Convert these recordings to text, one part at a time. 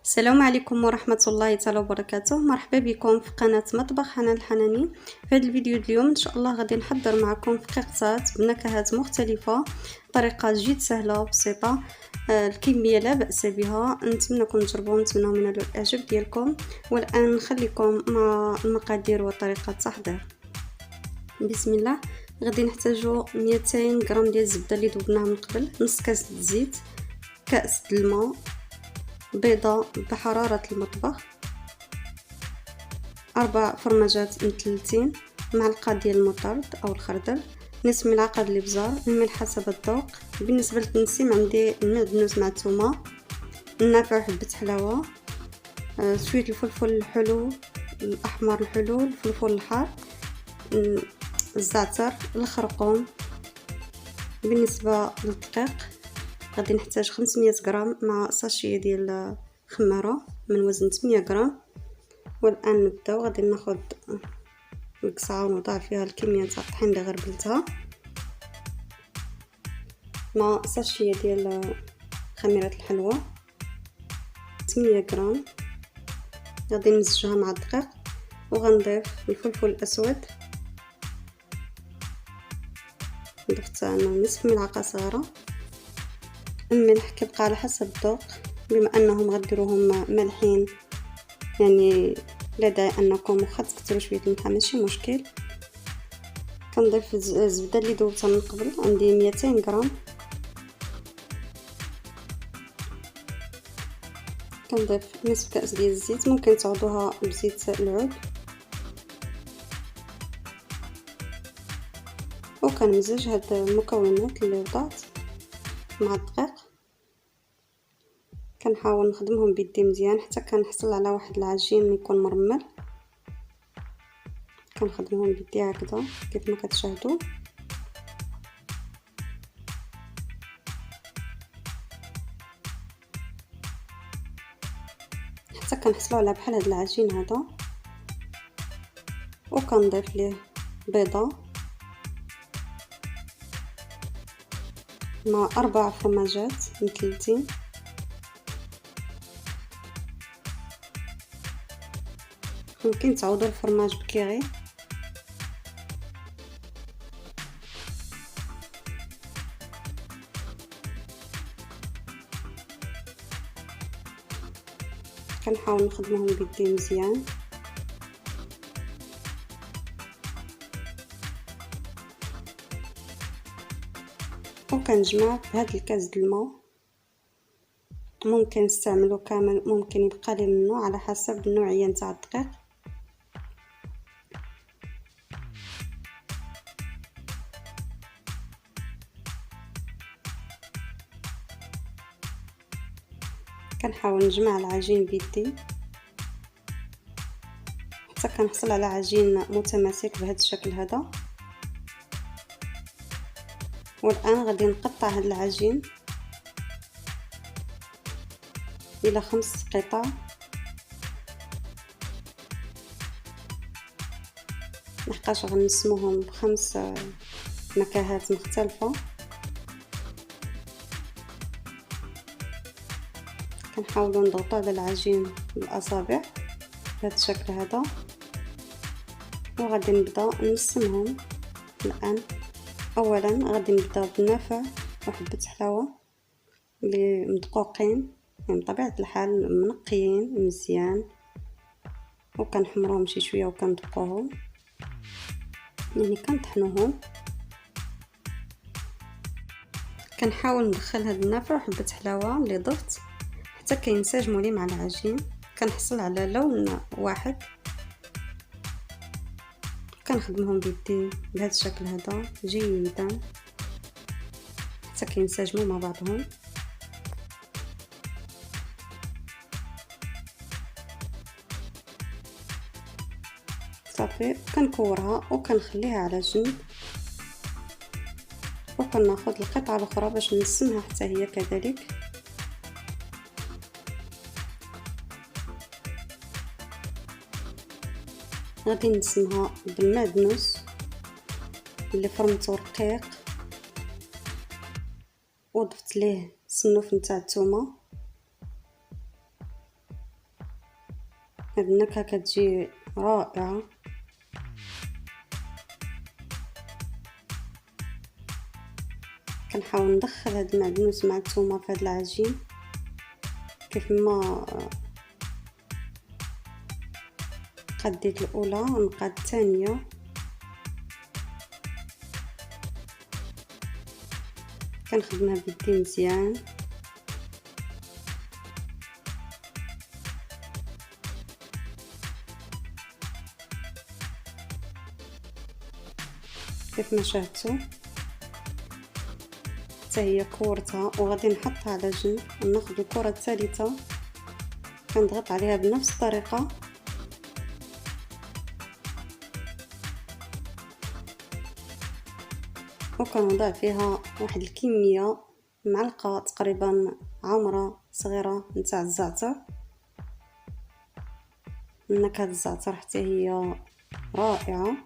السلام عليكم ورحمة الله تعالى وبركاته. مرحبا بكم في قناة مطبخ حنان الحناني. في هذا الفيديو اليوم ان شاء الله غادي نحضر معكم فقيقتات بنكهات مختلفة، طريقة جد سهلة وبسيطة. الكمية لا بأس بها، نتمنىكم تجربوا، نتمنى من الاعجاب ديالكم. والان نخليكم مع المقادير وطريقة التحضير. بسم الله. غادي نحتاجو 200 غرام ديال الزبدة اللي ذوبناها من قبل، نص كاس الزيت، كاس الماء، بيضة بحرارة المطبخ، 4 فرماجات مثلثين، معلقة ديال المطرد او الخردل، نصف ملعقة ديال الابزار، الملح حسب الذوق. بالنسبة للتنسيم عندي المعدنوس مع الثومة، النافع وحبة حلاوة، شوية الفلفل الحلو الاحمر الحلو، الفلفل الحار، الزعتر، الخرقوم. بالنسبة للدقيق غادي نحتاج 500 غرام مع ساشيه ديال خماره من وزن 8 غرام. والان نبداو. غادي ناخذ القصعه ونوضع فيها الكميه تاع الطحين اللي غربلتها مع ساشيه ديال خميره الحلوى 8 غرام. غادي نمزجها مع الدقيق وغنضيف الفلفل الاسود، ضفت انا نصف ملعقه صغيره. الملح كيبقى على حسب الذوق، بما انهم غديروهم مالحين يعني لا داعي انكم واخا تكثروا شويه الملح ماشي مشكل. كنضيف الزبده اللي ذوبتها من قبل، عندي 200 غرام. كنضيف نصف كاس ديال الزيت، ممكن تعوضوها بزيت العود، وكنمزج هاد المكونات اللي وضعت مع الدقيق. كنحاول نخدمهم بيدي مزيان حتى كنحصل على واحد العجين يكون مرمل. كنخدمهم بيدي هكذا كيف ما كتشاهدوا. حتى كنحصلوا على بحال هذا العجين هذا، وكنضيف ليه بيضه مع 4 فرماجات مثلثين. ممكن تعوضوا الفرماج بكيغي. كنحاول نخدمهم بيدي مزيان. وكنجمع بهذا الكاس د الماء، ممكن نستعملو كامل، ممكن يبقى لي منه على حسب النوعيه نتاع الدقيق. كنحاول نجمع العجين بيدي حتى كنحصل على عجين متماسك بهذا الشكل هذا. والان غادي نقطع هذا العجين الى 5 قطع. لحقاش غنسموهم ب5 نكهات مختلفه. كنحاولوا نضغطوا على العجين بالاصابع بهذا الشكل هذا، وغادي نبدا نقسمهم. الان اولا غادي نبدا بالنافع وحبه حلاوه اللي مدقوقين، يعني بطبيعه الحال منقيين مزيان، وكنحمروهم شي شويه وكندقوهم، يعني كنطحنوهم. كنحاول ندخل هذا النافع وحبه حلاوه اللي ضفت حتى كينسجموا لي مع العجين. كنحصل على لون واحد. كنخدمهم بيدي بهذا الشكل هذا جيدا حتى كينسجموا مع بعضهم. صافي كنكورها وكنخليها على جنب، وكناخذ القطعه الاخرى باش نقسمها حتى هي كذلك. غادي نقسمها بالمعدنوس اللي فرمته رقيق، وضفت ليه السنوف نتاع الثومه هاد النكهة كتجي رائعة. كنحاول ندخل هاد المعدنوس مع الثومه في هاد العجين كيف ما قديت الاولى نقاد الثانيه. كنخدمها بيدي مزيان. كيف ما شاهدتوا حتى هي كورتها، وغادي نحطها على جنب وناخذ الكره الثالثه كنضغط عليها بنفس الطريقه وكنوضع فيها واحد الكميه معلقه تقريبا عامره صغيره نتاع الزعتر. نكهه الزعتر حتى هي رائعه.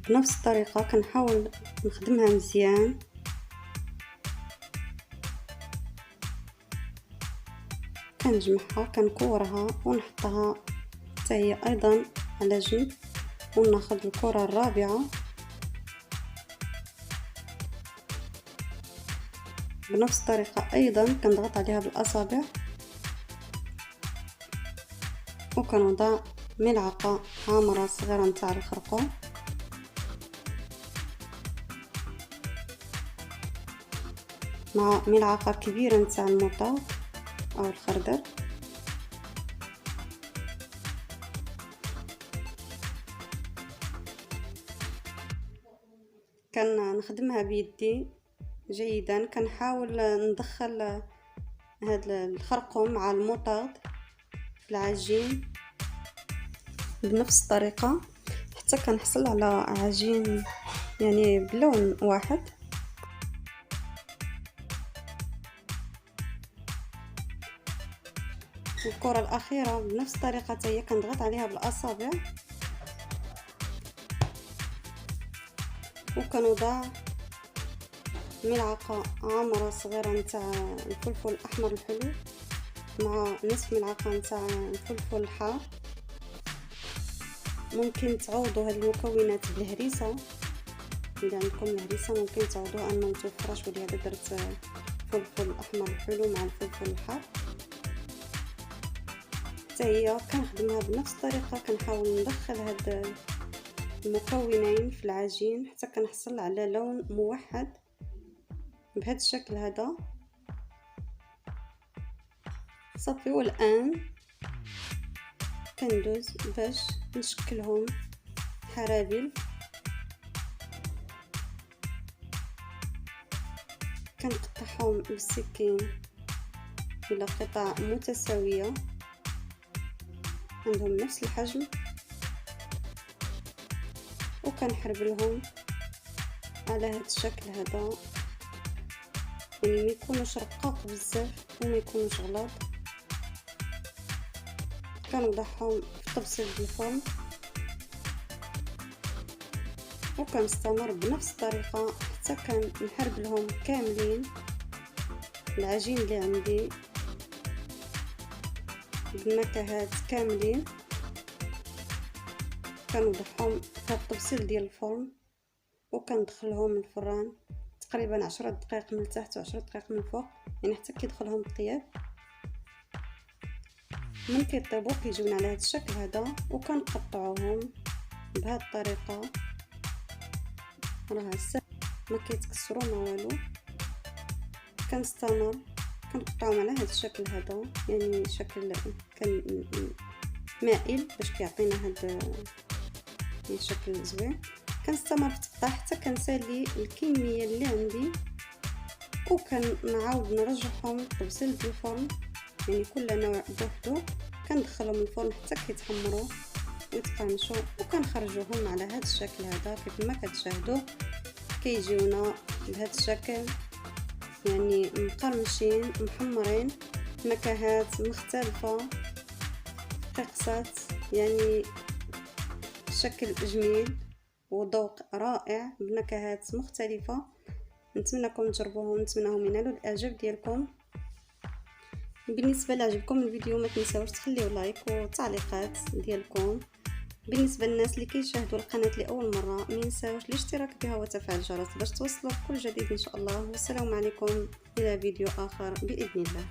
بنفس الطريقه كنحاول نخدمها مزيان. كنجمعها كنكورها ونحطها حتى هي ايضا على جنب، وناخذ الكره الرابعه بنفس الطريقه ايضا كنضغط عليها بالاصابع وكنوضع ملعقه عامره صغيره نتاع الخرقوم مع ملعقه كبيره نتاع المطاط او الخردل. كنخدمها بيدي جيدا. كنحاول ندخل هذا الخرقوم مع المطاط في العجين بنفس الطريقه حتى كنحصل على عجين يعني بلون واحد. الكره الاخيره بنفس الطريقه حتى هي كنضغط عليها بالاصابع وكنوضع ملعقه عامره صغيره نتاع الفلفل الاحمر الحلو مع نصف ملعقه نتاع الفلفل الحار. ممكن تعوضوا هذه المكونات بالهريسه، اذا عندكم الهريسه ممكن تعوضوها، انا متوفره شويه هذا درت فلفل احمر الحلو مع الفلفل الحار. حتى هي كنخدمها بنفس الطريقه. كنحاول ندخل هاد المكونين في العجين حتى كنحصل على لون موحد بهذا الشكل هذا صافي. والان كندوز باش نشكلهم حرابل. كنقطعهم بالسكين الى قطع متساويه عندهم نفس الحجم وكنحربلهم على هذا الشكل هذا، يعني ما يكونوش رقاق بزاف وما يكونوش غلاظ. كنوضعهم في طبسيل الفرن وكنستمر بنفس الطريقه حتى كنحربلهم كاملين العجين اللي عندي بالنكهات كاملين. كنوضعهم في الطبسيل ديال الفرن وكندخلهم الفران تقريبا 10 دقائق من التحت و10 دقائق من الفوق، يعني حتى كيدخلهم الطياب. من كيطيبوا كيجيونا على هذا الشكل هذا وكنقطعوهم بهذه الطريقه. راه ما كيتكسروا ما والو. كنستمر كنقطعهم على هذا الشكل هذا، يعني شكل مائل باش كيعطينا هذا الشكل زوين. كنستمر في التقطيع حتى كنسالي الكميه اللي عندي وكنعاود نرجعهم لطبسيل الفرن، يعني كل نوع بوحدو. كندخلهم الفرن حتى كيتحمروا ويتقرمشوا وكنخرجوهم على هذا الشكل هذا. كيف ما كتشاهدوا كيجيونا بهذا الشكل، يعني مقرمشين محمرين، نكهات مختلفه، قصات، يعني شكل جميل وذوق رائع بنكهات مختلفه. نتمنىكم تجربوهم، نتمنىهم ينالوا الاعجاب ديالكم. بالنسبه لعجبكم الفيديو ما تنساوش تخليو لايك وتعليقات ديالكم. بالنسبه للناس اللي كيشاهدوا القناه لاول مره ما ينساوش الاشتراك بها وتفعيل الجرس باش توصلوا بكل جديد ان شاء الله. والسلام عليكم الى فيديو اخر باذن الله.